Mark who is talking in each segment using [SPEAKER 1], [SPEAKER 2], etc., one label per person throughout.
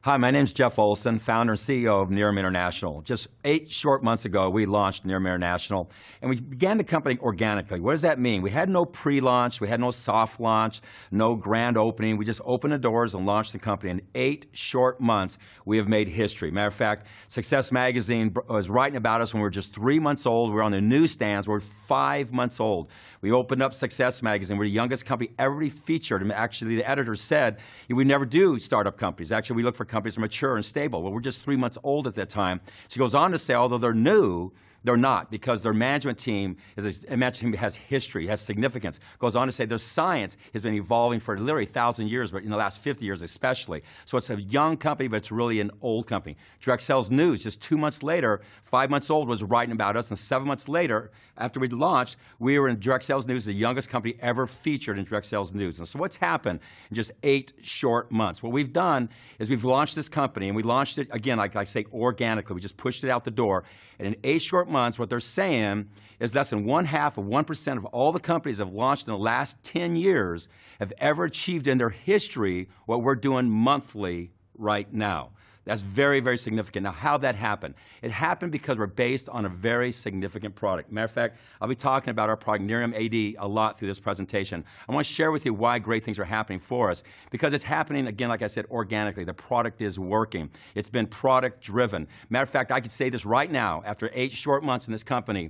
[SPEAKER 1] Hi, my name is Jeprolson, founder and CEO of Nerium International. Just 8 short months ago, we launched Nerium International, and we began the company organically. What does that mean? We had no pre-launch, we had no soft launch, no grand opening. We just opened the doors and launched the company. In 8 short months, we have made history. Matter of fact, Success Magazine was writing about us when we were just 3 months old. We were on the newsstands. We were 5 months old. We opened up Success Magazine. We're the youngest company ever to be featured. And actually, the editor said, we never do startup companies. Actually, we look for companies that are mature and stable. Well, we're just 3 months old at that time. She goes on to say, although they're new, they're not, because their management team has history, has significance. Goes on to say their science has been evolving for literally 1,000 years, but in the last 50 years especially. So it's a young company, but it's really an old company. Direct Sales News, just 2 months later, 5 months old, was writing about us, and 7 months later, after we launched, we were in Direct Sales News, the youngest company ever featured in Direct Sales News. And so what's happened in just 8 short months? What we've done is we've launched this company, and we launched it, again, like I say, organically. We just pushed it out the door. And in 8 short months, what they're saying is less than 1/2% of all the companies that have launched in the last 10 years have ever achieved in their history what we're doing monthly right now. That's very, very significant. Now, how'd that happen? It happened because we're based on a very significant product. Matter of fact, I'll be talking about our product, Nerium AD, a lot through this presentation. I want to share with you why great things are happening for us, because it's happening, again, like I said, organically. The product is working. It's been product-driven. Matter of fact, I could say this right now, after 8 short months in this company,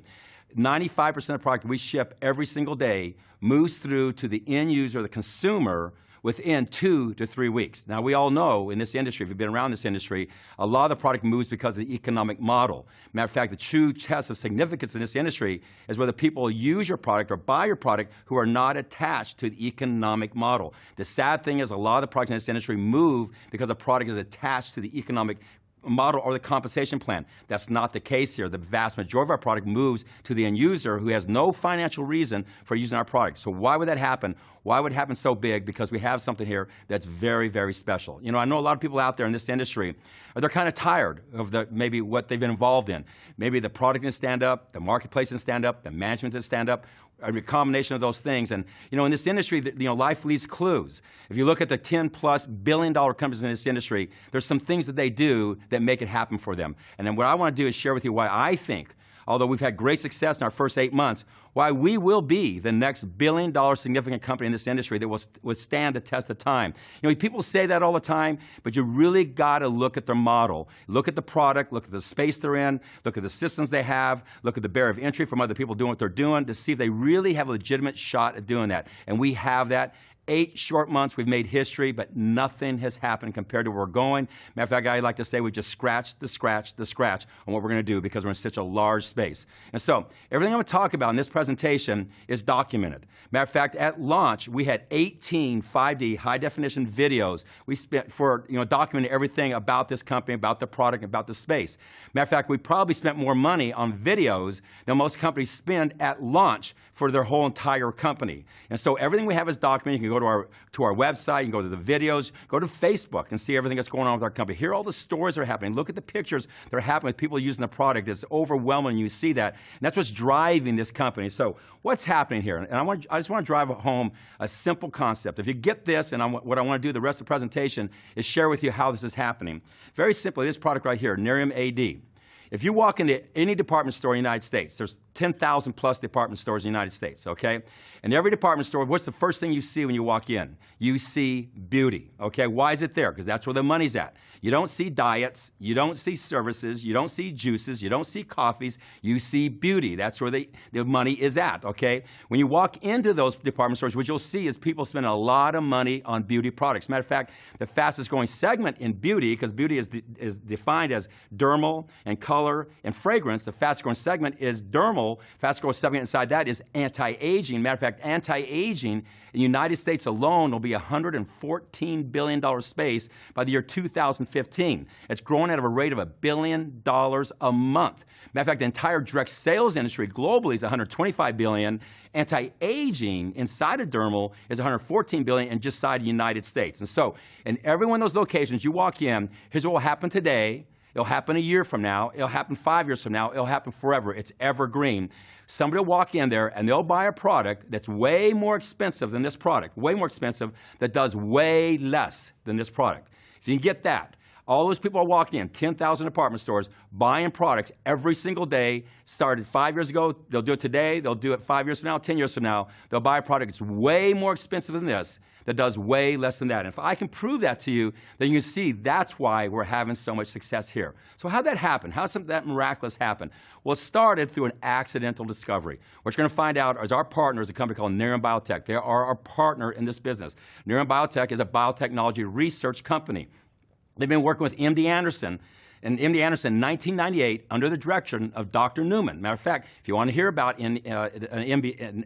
[SPEAKER 1] 95% of the product we ship every single day moves through to the end user, the consumer, within 2 to 3 weeks. Now, we all know in this industry, if you've been around this industry, a lot of the product moves because of the economic model. Matter of fact, the true test of significance in this industry is whether people use your product or buy your product who are not attached to the economic model. The sad thing is a lot of the products in this industry move because the product is attached to the economic model or the compensation plan. That's not the case here. The vast majority of our product moves to the end user who has no financial reason for using our product. So why would that happen? Why would it happen so big? Because we have something here that's very, very special. You know, I know a lot of people out there in this industry, they're kind of tired of maybe what they've been involved in. Maybe the product didn't stand up, the marketplace didn't stand up, the management didn't stand up, a combination of those things. And, you know, in this industry, life leaves clues. If you look at the $10+ billion companies in this industry, there's some things that they do that make it happen for them. And then what I want to do is share with you why I think, although we've had great success in our first 8 months, why we will be the next billion-dollar significant company in this industry that will withstand the test of time. You know, people say that all the time, but you really got to look at their model. Look at the product, look at the space they're in, look at the systems they have, look at the barrier of entry from other people doing what they're doing to see if they really have a legitimate shot at doing that. And we have that. 8 short months, we've made history, but nothing has happened compared to where we're going. Matter of fact, I like to say we just scratched the scratch on what we're going to do because we're in such a large space. And so everything I'm going to talk about in this presentation is documented. Matter of fact, at launch, we had 18 5D high-definition videos we spent for documenting everything about this company, about the product, about the space. Matter of fact, we probably spent more money on videos than most companies spend at launch for their whole entire company. And so everything we have is documented. You can go to our website, you can go to the videos, go to Facebook and see everything that's going on with our company. Hear all the stories that are happening. Look at the pictures that are happening with people using the product. It's overwhelming. You see that. And that's what's driving this company. So what's happening here? And I just want to drive home a simple concept. If you get this, and what I want to do the rest of the presentation is share with you how this is happening. Very simply, this product right here, Nerium AD. If you walk into any department store in the United States, there's 10,000 plus department stores in the United States, okay? And every department store, what's the first thing you see when you walk in? You see beauty, okay? Why is it there? Because that's where the money's at. You don't see diets, you don't see services, you don't see juices, you don't see coffees, you see beauty. That's where the money is at, okay? When you walk into those department stores, what you'll see is people spend a lot of money on beauty products. Matter of fact, the fastest growing segment in beauty, because beauty is defined as dermal and color and fragrance, the fastest growing segment is dermal. Fast growth segment inside that is anti-aging. Matter of fact, anti-aging in the United States alone will be a $114 billion space by the year 2015. It's growing at a rate of $1 billion a month. Matter of fact, the entire direct sales industry globally is $125 billion. Anti-aging inside of dermal is $114 billion and just inside the United States. And so in every one of those locations you walk in, here's what will happen today. It'll happen a year from now. It'll happen 5 years from now. It'll happen forever. It's evergreen. Somebody will walk in there and they'll buy a product that's way more expensive than this product, way more expensive, that does way less than this product. If you can get that, All those people are walking in, 10,000 department stores, buying products every single day. Started 5 years ago. They'll do it today. They'll do it 5 years from now, 10 years from now. They'll buy a product that's way more expensive than this, that does way less than that. And if I can prove that to you, then you can see that's why we're having so much success here. So how'd that happen? How'd that miraculous happen? Well, it started through an accidental discovery. What you're going to find out is our partner is a company called Nerium Biotech. They are our partner in this business. Nerium Biotech is a biotechnology research company. They've been working with MD Anderson. And MD Anderson in 1998 under the direction of Dr. Newman. Matter of fact, if you want to hear about Nerium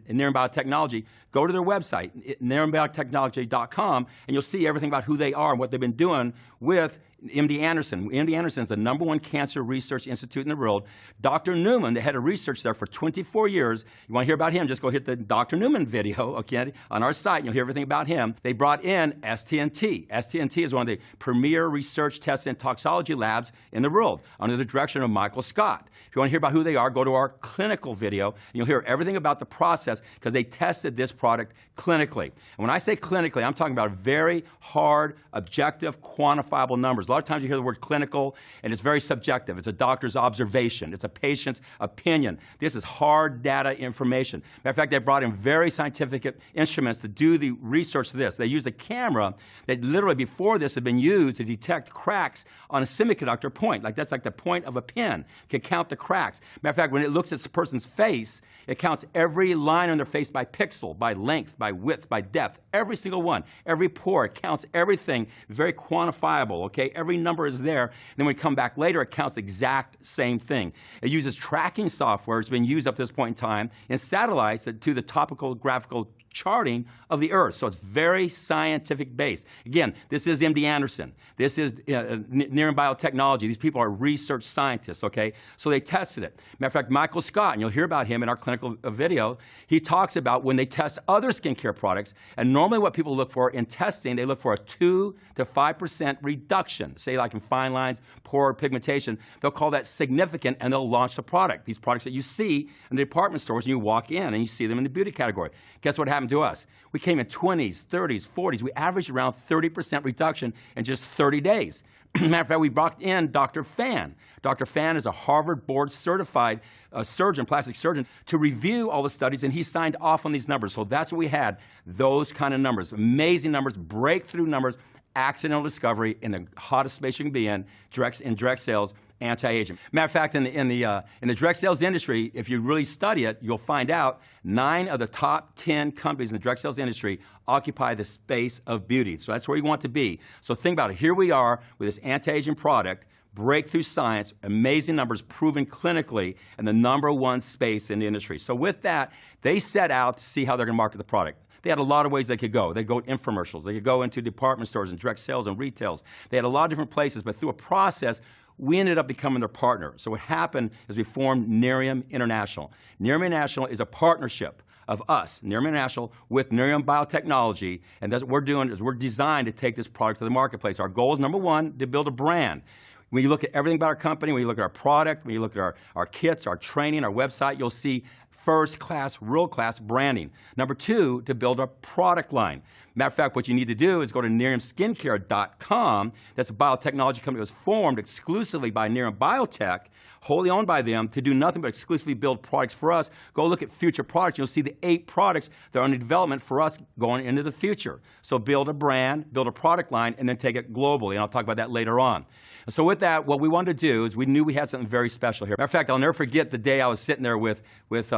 [SPEAKER 1] Biotechnology, go to their website, neriumbiotechnology.com, and you'll see everything about who they are and what they've been doing with MD Anderson. MD Anderson is the #1 cancer research institute in the world. Dr. Newman, the head of research there for 24 years. You want to hear about him, just go hit the Dr. Newman video, okay, on our site, and you'll hear everything about him. They brought in STNT. STNT is one of the premier research, test, and toxicology labs in the world under the direction of Michael Scott. If you want to hear about who they are, go to our clinical video, and you'll hear everything about the process because they tested this product clinically. And when I say clinically, I'm talking about very hard, objective, quantifiable numbers. A lot of times you hear the word clinical, and it's very subjective. It's a doctor's observation. It's a patient's opinion. This is hard data information. Matter of fact, they brought in very scientific instruments to do the research of this. They used a camera that literally before this had been used to detect cracks on a semiconductor point. Like that's like the point of a pin. It can count the cracks. Matter of fact, when it looks at a person's face, it counts every line on their face by pixel, by length, by width, by depth. Every single one. Every pore. It counts everything. Very quantifiable, okay? Every number is there. And then when we come back later, it counts the exact same thing. It uses tracking software. It's been used up to this point in time in satellites that do the topographical charting of the Earth. So it's very scientific based. Again, this is MD Anderson. This is Nerium Biotechnology. These people are research scientists, okay? So they tested it. Matter of fact, Michael Scott, and you'll hear about him in our clinical video, he talks about when they test other skincare products, and normally what people look for in testing, they look for a 2 to 5% reduction, say like in fine lines, pore pigmentation. They'll call that significant, and they'll launch the product. These products that you see in the department stores, and you walk in, and you see them in the beauty category. Guess what happened to us? We came in 20s, 30s, 40s. We averaged around 30% reduction in just 30 days. Matter of fact, we brought in Dr. Fan. Dr. Fan is a Harvard board-certified surgeon, plastic surgeon, to review all the studies, and he signed off on these numbers. So that's what we had, those kind of numbers, amazing numbers, breakthrough numbers, accidental discovery in the hottest space you can be in direct sales, anti-aging. Matter of fact, in the direct sales industry, if you really study it, you'll find out 9 of the top 10 companies in the direct sales industry occupy the space of beauty. So that's where you want to be. So think about it. Here we are with this anti-aging product, breakthrough science, amazing numbers proven clinically, and the #1 space in the industry. So with that, they set out to see how they're going to market the product. They had a lot of ways they could go. They could go infomercials. They could go into department stores and direct sales and retails. They had a lot of different places, but through a process, we ended up becoming their partner. So what happened is we formed Nerium International. Nerium International is a partnership of us, Nerium International, with Nerium Biotechnology, and that's what we're doing is we're designed to take this product to the marketplace. Our goal is, #1, to build a brand. When you look at everything about our company, when you look at our product, when you look at our kits, our training, our website, you'll see first-class, world-class branding. #2, to build a product line. Matter of fact, what you need to do is go to neriumskincare.com. That's a biotechnology company that was formed exclusively by Nerium Biotech, wholly owned by them, to do nothing but exclusively build products for us. Go look at future products. You'll see the 8 products that are under development for us going into the future. So build a brand, build a product line, and then take it globally, and I'll talk about that later on. So with that, what we wanted to do is we knew we had something very special here. Matter of fact, I'll never forget the day I was sitting there with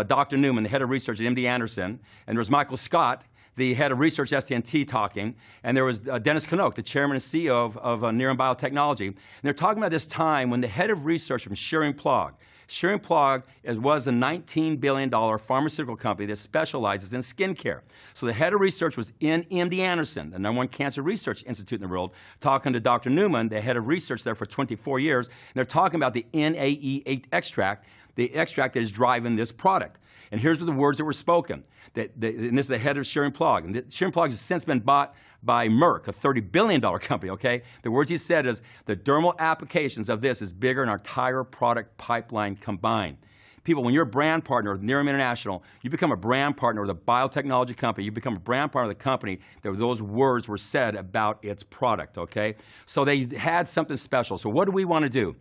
[SPEAKER 1] Dr. Newman, the head of research at MD Anderson, and there was Michael Scott, the head of research at STNT, talking, and there was Dennis Knoke, the chairman and CEO of Nerium Biotechnology. And they're talking about this time when the head of research from Schering-Plough was a $19 billion pharmaceutical company that specializes in skincare. So the head of research was in MD Anderson, the #1 cancer research institute in the world, talking to Dr. Newman, the head of research there for 24 years, and they're talking about the NAE8 extract, the extract that is driving this product. And here's the words that were spoken. And this is the head of Schering-Plough. And Schering-Plough has since been bought by Merck, a $30 billion company, okay? The words he said is, the dermal applications of this is bigger than our entire product pipeline combined. People, when you're a brand partner with Nerium International, you become a brand partner with a biotechnology company. You become a brand partner of the company that those words were said about its product, okay? So they had something special. So what do we want to do?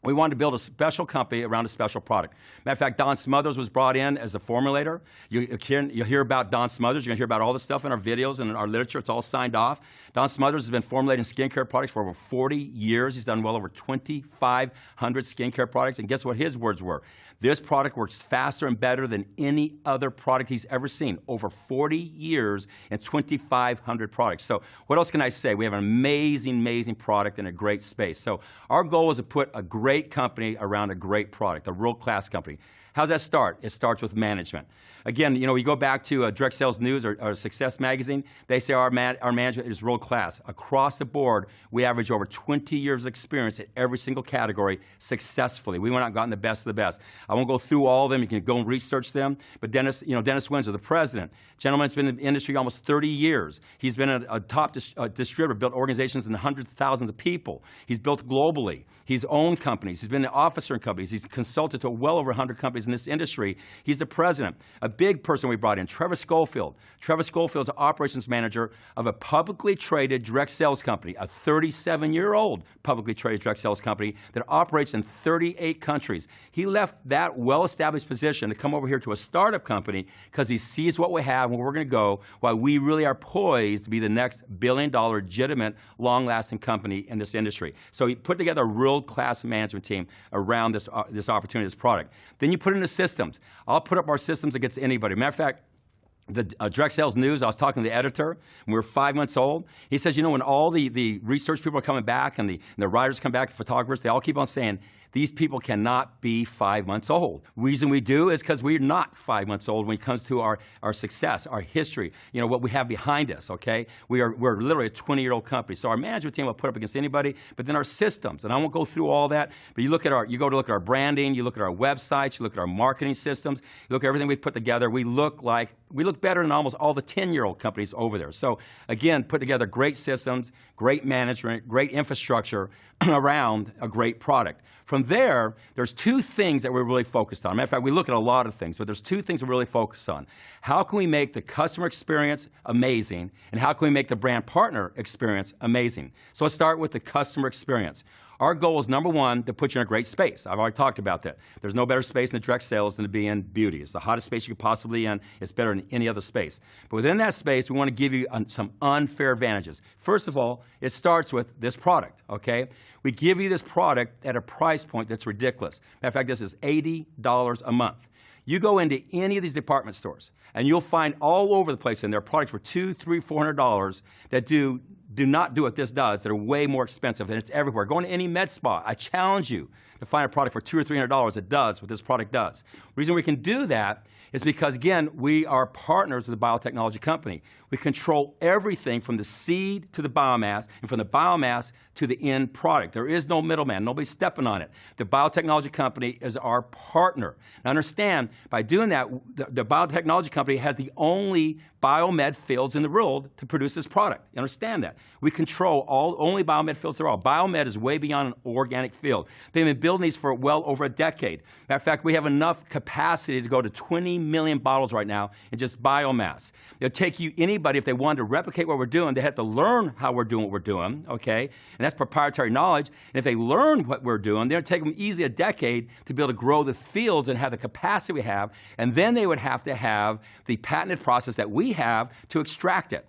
[SPEAKER 1] We wanted to build a special company around a special product. Matter of fact, Don Smothers was brought in as the formulator. You'll hear about Don Smothers. You're going to hear about all this stuff in our videos and in our literature. It's all signed off. Don Smothers has been formulating skincare products for over 40 years. He's done well over 2,500 skincare products. And guess what his words were? This product works faster and better than any other product he's ever seen. Over 40 years and 2,500 products. So what else can I say? We have an amazing, amazing product in a great space. So our goal is to put a great company around a great product, a world-class company. How does that start? It starts with management. Again, you know, you go back to Direct Sales News or Success Magazine, they say our management is world-class. Across the board, we average over 20 years of experience in every single category successfully. We went out and gotten the best of the best. I won't go through all of them. You can go and research them. But Dennis Windsor, the president, gentleman's been in the industry almost 30 years. He's been a top distributor, built organizations in the hundreds of thousands of people. He's built globally. He's owned companies. He's been an officer in companies. He's consulted to well over 100 companies in this industry. He's the president. A big person we brought in, Trevor Schofield. Trevor Schofield's an operations manager of a publicly traded direct sales company, a 37-year-old publicly traded direct sales company that operates in 38 countries. He left that well-established position to come over here to a startup company because he sees what we have and where we're going to go, while we really are poised to be the next billion-dollar, legitimate, long-lasting company in this industry. So he put together a world-class management team around this opportunity, this product. Then you put in the systems. I'll put up our systems against anybody. Matter of fact, the Direct Sales News, I was talking to the editor, and we were 5 months old. He says, you know, when all the research people are coming back and the writers come back, the photographers, they all keep on saying, these people cannot be 5 months old. The reason we do is because we're not 5 months old when it comes to our success, our history, you know, what we have behind us, okay? We're literally a 20-year-old company. So our management team will put up against anybody, but then our systems, and I won't go through all that, but you go to look at our branding, you look at our websites, you look at our marketing systems, you look at everything we've put together, we look better than almost all the 10-year-old companies over there. So again, put together great systems, great management, great infrastructure around a great product. From there, there's two things that we're really focused on. Matter of fact, we look at a lot of things, but there's two things we're really focused on. How can we make the customer experience amazing, and how can we make the brand partner experience amazing? So let's start with the customer experience. Our goal is, number one, to put you in a great space. I've already talked about that. There's no better space in the direct sales than to be in beauty. It's the hottest space you could possibly be in. It's better than any other space. But within that space, we want to give you some unfair advantages. First of all, it starts with this product, okay? We give you this product at a price point that's ridiculous. Matter of fact, this is $80 a month. You go into any of these department stores, and you'll find all over the place in there products for $200, $300, $400 that do not do what this does, that are way more expensive, and it's everywhere. Go into any med spa. I challenge you to find a product for $200 or $300 that does what this product does. The reason we can do that is because, again, we are partners with a biotechnology company. We control everything from the seed to the biomass, and from the biomass to the end product. There is no middleman. Nobody's stepping on it. The biotechnology company is our partner. Now understand, by doing that, the biotechnology company has the only biomed fields in the world to produce this product. You understand that? We control only biomed fields there are. Biomed is way beyond an organic field. They've been building these for well over a decade. Matter of fact, we have enough capacity to go to 20 million bottles right now in just biomass. It'll take anybody, if they wanted to replicate what we're doing, they have to learn how we're doing what we're doing, okay? And that's proprietary knowledge. And if they learn what we're doing, then it'll take them easily a decade to be able to grow the fields and have the capacity we have. And then they would have to have the patented process that we have to extract it.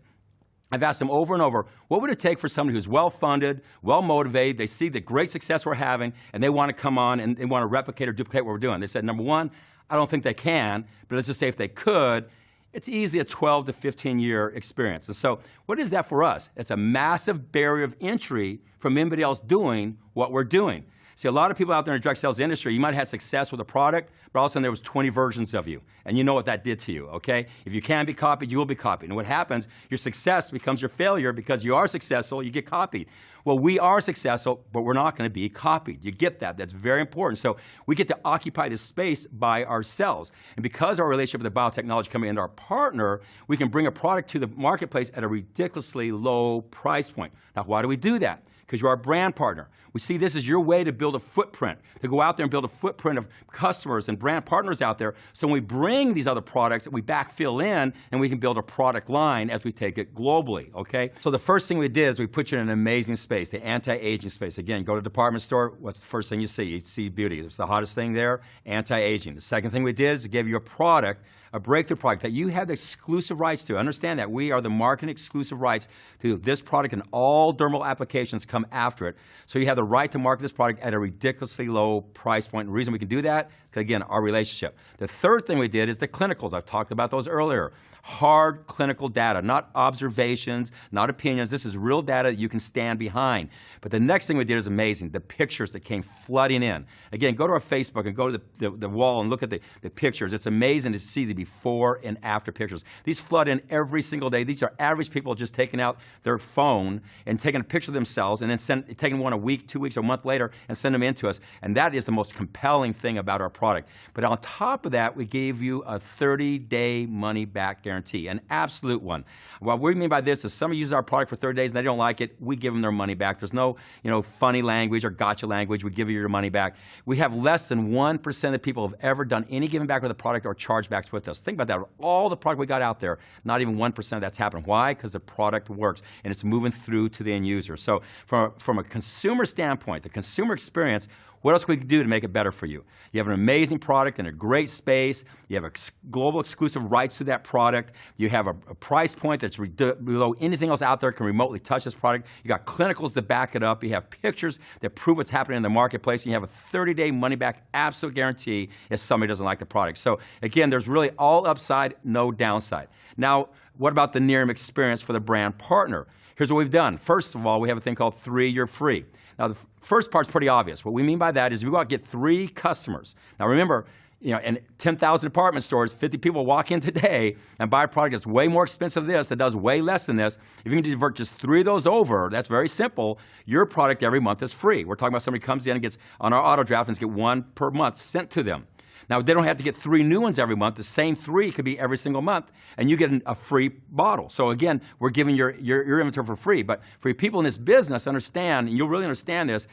[SPEAKER 1] I've asked them over and over, what would it take for somebody who's well-funded, well-motivated, they see the great success we're having, and they want to come on and they want to replicate or duplicate what we're doing? They said, number one, I don't think they can, but let's just say if they could, it's easily a 12 to 15-year experience. And so what is that for us? It's a massive barrier of entry from anybody else doing what we're doing. See, a lot of people out there in the direct sales industry, you might have had success with a product, but all of a sudden there was 20 versions of you. And you know what that did to you, okay? If you can be copied, you will be copied. And what happens, your success becomes your failure because you are successful, you get copied. Well, we are successful, but we're not going to be copied. You get that. That's very important. So we get to occupy this space by ourselves. And because our relationship with the biotechnology company and our partner, we can bring a product to the marketplace at a ridiculously low price point. Now, why do we do that? because you're our brand partner. We see this as your way to build a footprint, to go out there and build a footprint of customers and brand partners out there. So when we bring these other products, we backfill in and we can build a product line as we take it globally, okay? So the first thing we did is we put you in an amazing space, the anti-aging space. Again, go to a department store, what's the first thing you see? You see beauty. It's the hottest thing there, anti-aging. The second thing we did is give you a product, a breakthrough product that you have the exclusive rights to. Understand that we are the market exclusive rights to this product, and all dermal applications come after it. So you have the right to market this product at a ridiculously low price point. And the reason we can do that is, again, our relationship. The third thing we did is the clinicals. I've talked about those earlier. Hard clinical data, not observations, not opinions. This is real data that you can stand behind. But the next thing we did is amazing, the pictures that came flooding in. Again, go to our Facebook and go to the wall and look at the pictures. It's amazing to see the before and after pictures. These flood in every single day. These are average people just taking out their phone and taking a picture of themselves and then taking one a week, 2 weeks, or a month later and send them in to us. And that is the most compelling thing about our product. But on top of that, we gave you a 30-day money-back guarantee, an absolute one. What we mean by this is somebody uses our product for 30 days and they don't like it, we give them their money back. There's no funny language or gotcha language. We give you your money back. We have less than 1% of people who have ever done any giving back with a product or chargebacks with us. Think about that. All the product we got out there, not even 1% of that's happened. Why? Because the product works and it's moving through to the end user. So from a consumer standpoint, the consumer experience, what else we can do to make it better for you? You have an amazing product in a great space. You have global exclusive rights to that product. You have a price point that's below anything else out there can remotely touch this product. You got clinicals to back it up. You have pictures that prove what's happening in the marketplace. And you have a 30-day money-back absolute guarantee if somebody doesn't like the product. So again, there's really all upside, no downside. Now, what about the Nerium experience for the brand partner? Here's what we've done. First of all, we have a thing called 3 Year Free. Now, the first part's pretty obvious. What we mean by that is we go out and get 3 customers. Now, remember, in 10,000 department stores, 50 people walk in today and buy a product that's way more expensive than this, that does way less than this. If you can divert just 3 of those over, that's very simple. Your product every month is free. We're talking about somebody comes in and gets on our auto draft and gets 1 per month sent to them. Now, they don't have to get 3 new ones every month. The same 3 could be every single month, and you get a free bottle. So again, we're giving your inventory for free. But for your people in this business, understand, and you'll really understand this,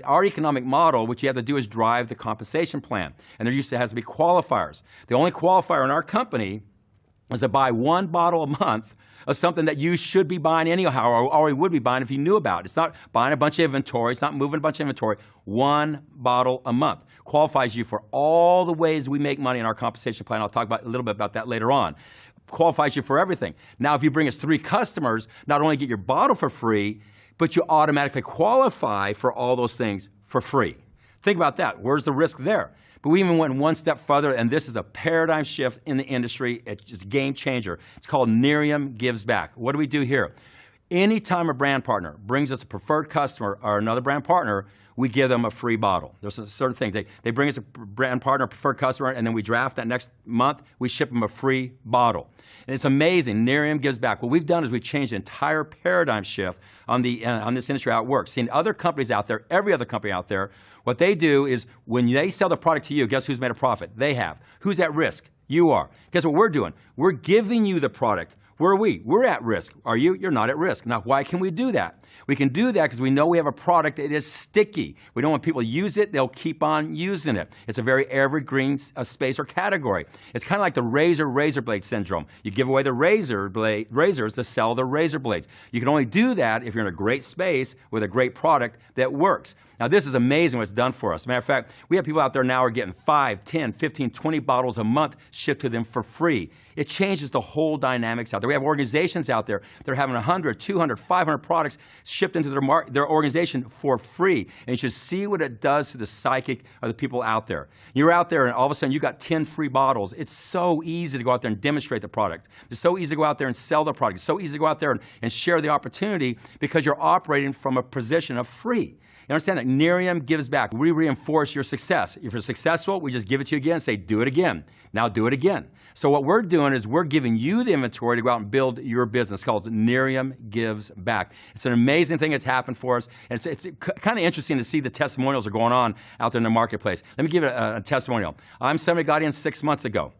[SPEAKER 1] our economic model, what you have to do is drive the compensation plan. And there has to be qualifiers. The only qualifier in our company is to buy 1 bottle a month of something that you should be buying anyhow, or already would be buying if you knew about it. It's not buying a bunch of inventory. It's not moving a bunch of inventory. 1 bottle a month qualifies you for all the ways we make money in our compensation plan. I'll talk a little bit about that later on. Qualifies you for everything. Now, if you bring us 3 customers, not only get your bottle for free, but you automatically qualify for all those things for free. Think about that. Where's the risk there? But we even went 1 step further, and this is a paradigm shift in the industry. It's a game changer. It's called Nerium Gives Back. What do we do here? Anytime a brand partner brings us a preferred customer or another brand partner, we give them a free bottle. There's certain things. They bring us a brand partner, a preferred customer, and then we draft that next month, we ship them a free bottle. And it's amazing. Nerium Gives Back. What we've done is we've changed the entire paradigm shift on this industry, how it works. Seeing other companies out there, every other company out there, what they do is when they sell the product to you, guess who's made a profit? They have. Who's at risk? You are. Guess what we're doing? We're giving you the product. Where are we? We're at risk. Are you? You're not at risk. Now, why can we do that? We can do that because we know we have a product that is sticky. We know when people use it, they'll keep on using it. It's a very evergreen space or category. It's kind of like the razor blade syndrome. You give away the razors to sell the razor blades. You can only do that if you're in a great space with a great product that works. Now, this is amazing what it's done for us. As a matter of fact, we have people out there now who are getting 5, 10, 15, 20 bottles a month shipped to them for free. It changes the whole dynamics out there. We have organizations out there that are having 100, 200, 500 products shipped into their organization for free. And you should see what it does to the psychic of the people out there. You're out there and all of a sudden you got 10 free bottles. It's so easy to go out there and demonstrate the product. It's so easy to go out there and sell the product. It's so easy to go out there and share the opportunity because you're operating from a position of free. You understand that Nerium gives back. We reinforce your success. If you're successful, we just give it to you again and say, do it again. Now do it again. So what we're doing is we're giving you the inventory to go out and build your business. It's called Nerium Gives Back. It's an amazing thing that's happened for us. And it's kind of interesting to see the testimonials that are going on out there in the marketplace. Let me give it a testimonial. Somebody got in 6 months ago.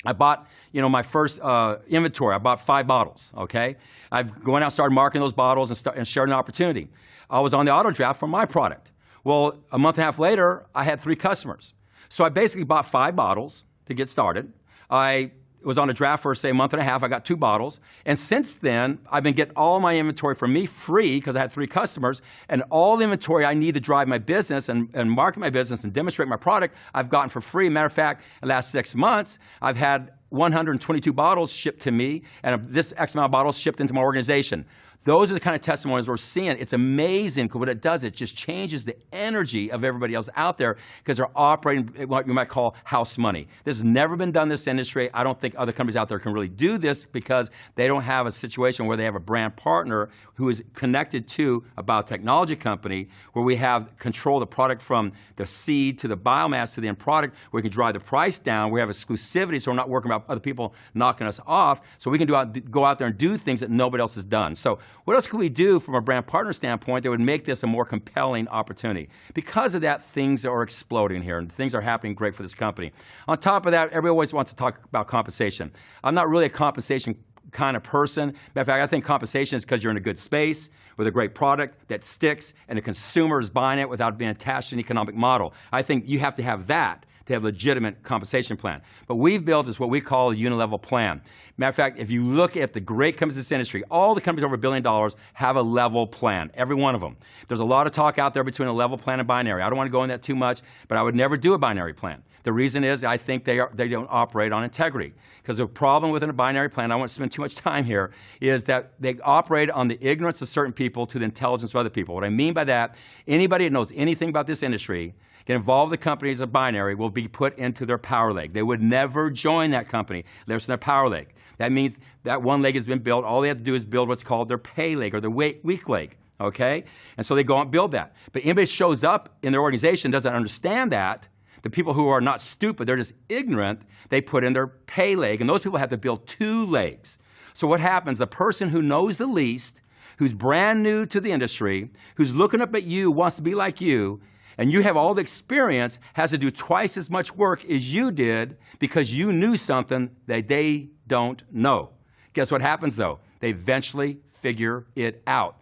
[SPEAKER 1] I bought, my first inventory. I bought 5 bottles, okay? I've gone out and started marketing those bottles and shared an opportunity. I was on the auto draft for my product. Well, a month and a half later, I had 3 customers. So I basically bought 5 bottles to get started. I was on a draft for, say, a month and a half. I got 2 bottles. And since then, I've been getting all my inventory from me free because I had 3 customers. And all the inventory I need to drive my business and market my business and demonstrate my product, I've gotten for free. Matter of fact, in the last 6 months, I've had 122 bottles shipped to me, and this X amount of bottles shipped into my organization. Those are the kind of testimonies we're seeing. It's amazing because what it does, it just changes the energy of everybody else out there because they're operating what you might call house money. This has never been done in this industry. I don't think other companies out there can really do this because they don't have a situation where they have a brand partner who is connected to a biotechnology company where we have control of the product from the seed to the biomass to the end product. We can drive the price down. We have exclusivity, so we're not working about other people knocking us off. So we can go out there and do things that nobody else has done. So what else can we do from a brand partner standpoint that would make this a more compelling opportunity? Because of that, things are exploding here, and things are happening great for this company. On top of that, everybody always wants to talk about compensation. I'm not really a compensation kind of person. Matter of fact, I think compensation is because you're in a good space with a great product that sticks and the consumer is buying it without being attached to an economic model. I think you have to have that to have a legitimate compensation plan. But we've built is what we call a unilevel plan. Matter of fact, if you look at the great companies in this industry, all the companies over $1 billion have a level plan, every one of them. There's a lot of talk out there between a level plan and binary. I don't want to go into that too much, but I would never do a binary plan. The reason is I think they don't operate on integrity. Because the problem with a binary plan, I won't spend too much time here, is that they operate on the ignorance of certain people to the intelligence of other people. What I mean by that, anybody that knows anything about this industry get involved with the companies of binary will be put into their power leg. They would never join that company. They're in their power leg. That means that one leg has been built. All they have to do is build what's called their pay leg or their weak leg, okay? And so they go out and build that. But anybody that shows up in their organization doesn't understand that. The people who are not stupid, they're just ignorant, they put in their pay leg. And those people have to build 2 legs. So what happens, the person who knows the least, who's brand new to the industry, who's looking up at you, wants to be like you, and you have all the experience, has to do twice as much work as you did because you knew something that they don't know. Guess what happens, though? They eventually figure it out.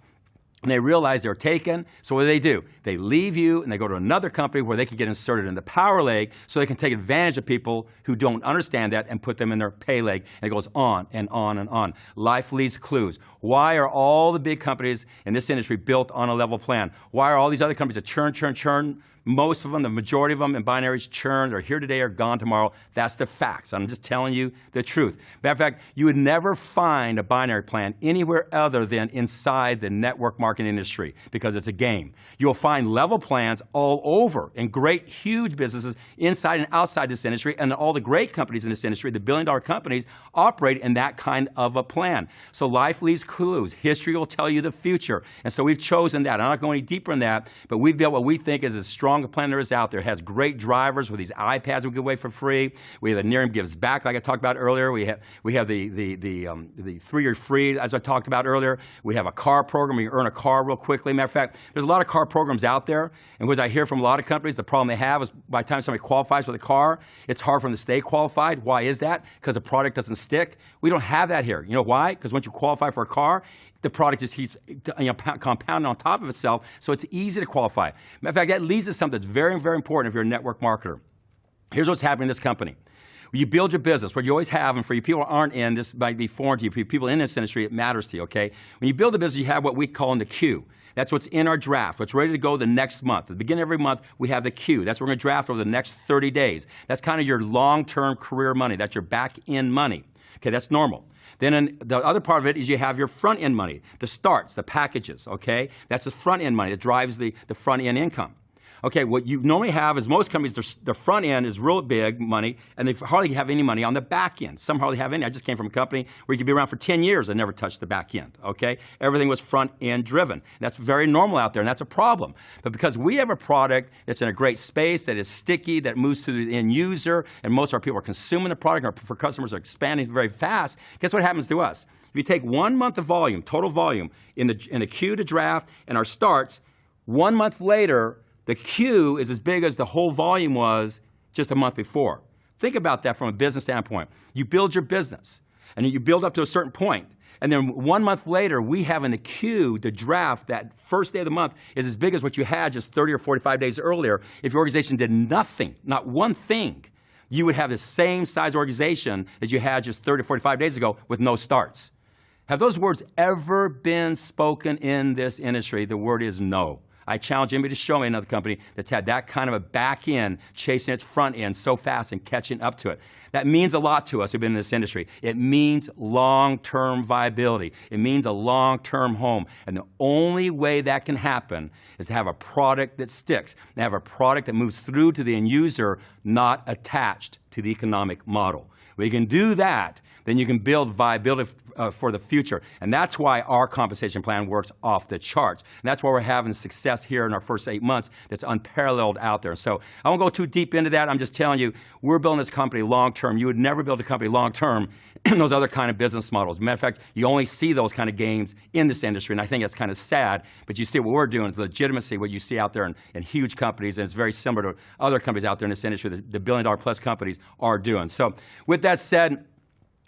[SPEAKER 1] And they realize they're taken, so what do? They leave you and they go to another company where they can get inserted in the power leg so they can take advantage of people who don't understand that and put them in their pay leg. And it goes on and on and on. Life leaves clues. Why are all the big companies in this industry built on a level plan? Why are all these other companies that churn? Most of them, the majority of them in binaries churn. They're here today or gone tomorrow. That's the facts. I'm just telling you the truth. Matter of fact, you would never find a binary plan anywhere other than inside the network marketing industry because it's a game. You'll find level plans all over in great, huge businesses inside and outside this industry, and all the great companies in this industry, the billion-dollar companies, operate in that kind of a plan. So life leaves clues. History will tell you the future. And so we've chosen that. I'm not going any deeper in that, but we've built what we think is a strong plan there is out there. It has great drivers with these iPads we give away for free. We have the Nerium Gives Back, like I talked about earlier. We have the 3-year free, as I talked about earlier. We have a car program where you earn a car real quickly. Matter of fact, there's a lot of car programs out there, and what I hear from a lot of companies, the problem they have is by the time somebody qualifies for the car, it's hard for them to stay qualified. Why is that? Because the product doesn't stick. We don't have that here. You know why? Because once you qualify for a car, the product just keeps compounding on top of itself, so it's easy to qualify. Matter of fact, that leads to something that's very, very important if you're a network marketer. Here's what's happening in this company. You build your business, what you always have, and for you people who aren't in, this might be foreign to you, people in this industry, it matters to you, okay? When you build a business, you have what we call in the queue. That's what's in our draft, what's ready to go the next month. At the beginning of every month, we have the queue. That's what we're going to draft over the next 30 days. That's kind of your long-term career money. That's your back-end money. Okay, that's normal. Then the other part of it is you have your front-end money, the starts, the packages, okay? That's the front-end money that drives the front-end income. Okay, what you normally have is most companies, their front end is real big money, and they hardly have any money on the back end. Some hardly have any. I just came from a company where you could be around for 10 years and never touch the back end, okay? Everything was front end driven. That's very normal out there, and that's a problem. But because we have a product that's in a great space, that is sticky, that moves through the end user, and most of our people are consuming the product, and our customers are expanding very fast, guess what happens to us? If you take 1 month of volume, total volume, in the queue to draft and our starts, 1 month later, the queue is as big as the whole volume was just a month before. Think about that from a business standpoint. You build your business, and you build up to a certain point. And then 1 month later, we have in the queue, the draft, that first day of the month is as big as what you had just 30 or 45 days earlier. If your organization did nothing, not one thing, you would have the same size organization as you had just 30 or 45 days ago with no starts. Have those words ever been spoken in this industry? The word is no. I challenge anybody to show me another company that's had that kind of a back end chasing its front end so fast and catching up to it. That means a lot to us who've been in this industry. It means long-term viability. It means a long-term home. And the only way that can happen is to have a product that sticks, and have a product that moves through to the end user, not attached to the economic model. When you can do that, then you can build viability for the future. And that's why our compensation plan works off the charts. And that's why we're having success here in our first 8 months that's unparalleled out there. So I won't go too deep into that. I'm just telling you, we're building this company long-term. You would never build a company long-term in those other kind of business models. As a matter of fact, you only see those kind of games in this industry, and I think that's kind of sad. But you see what we're doing is legitimacy, what you see out there in huge companies, and it's very similar to other companies out there in this industry that the billion-dollar-plus companies are doing. So with that said,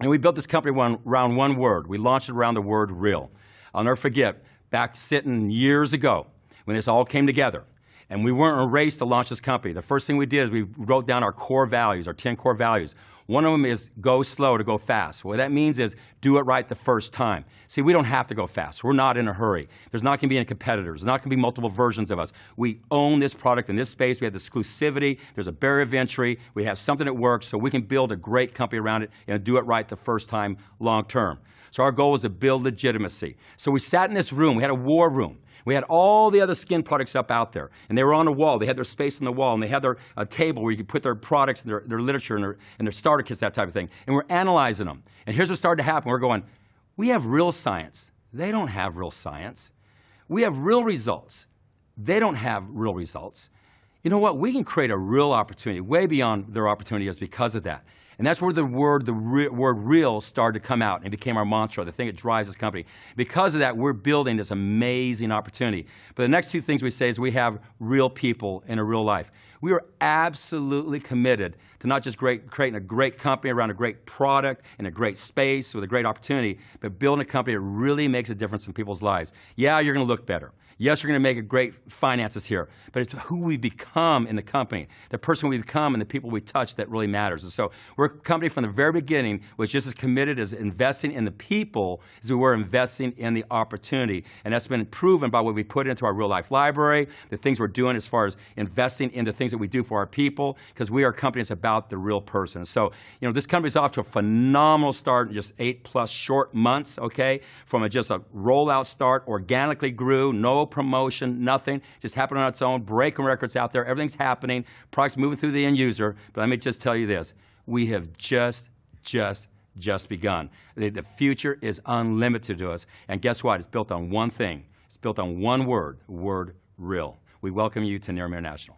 [SPEAKER 1] and we built this company around one word. We launched it around the word real. I'll never forget, back sitting years ago when this all came together, and we weren't in a race to launch this company. The first thing we did is we wrote down our core values, our 10 core values. One of them is go slow to go fast. What that means is do it right the first time. See, we don't have to go fast. We're not in a hurry. There's not going to be any competitors. There's not going to be multiple versions of us. We own this product in this space. We have the exclusivity. There's a barrier of entry. We have something that works, so we can build a great company around it and do it right the first time long term. So our goal was to build legitimacy. So we sat in this room. We had a war room. We had all the other skin products up out there, and they were on the wall. They had their space on the wall, and they had their table where you could put their products and their literature and their starter kits, that type of thing. And we're analyzing them. And here's what started to happen. We're going, we have real science. They don't have real science. We have real results. They don't have real results. You know what? We can create a real opportunity way beyond their opportunity is because of that. And that's where the word real started to come out and became our mantra, the thing that drives this company. Because of that, we're building this amazing opportunity. But the next two things we say is we have real people in a real life. We are absolutely committed to not just creating a great company around a great product in a great space with a great opportunity, but building a company that really makes a difference in people's lives. Yeah, you're going to look better. Yes, you're going to make a great finances here, but it's who we become in the company, the person we become and the people we touch that really matters. And so we're a company from the very beginning was just as committed as investing in the people as we were investing in the opportunity. And that's been proven by what we put into our real life library, the things we're doing as far as investing into things that we do for our people, because we are a company that's about the real person. So, you know, this company's off to a phenomenal start in just 8+ short months, okay, from just a rollout start, organically grew, no promotion, nothing, just happened on its own, breaking records out there, everything's happening, products moving through the end user. But let me just tell you this, we have just begun. The future is unlimited to us. And guess what? It's built on one thing. It's built on one word, real. We welcome you to Nerium International.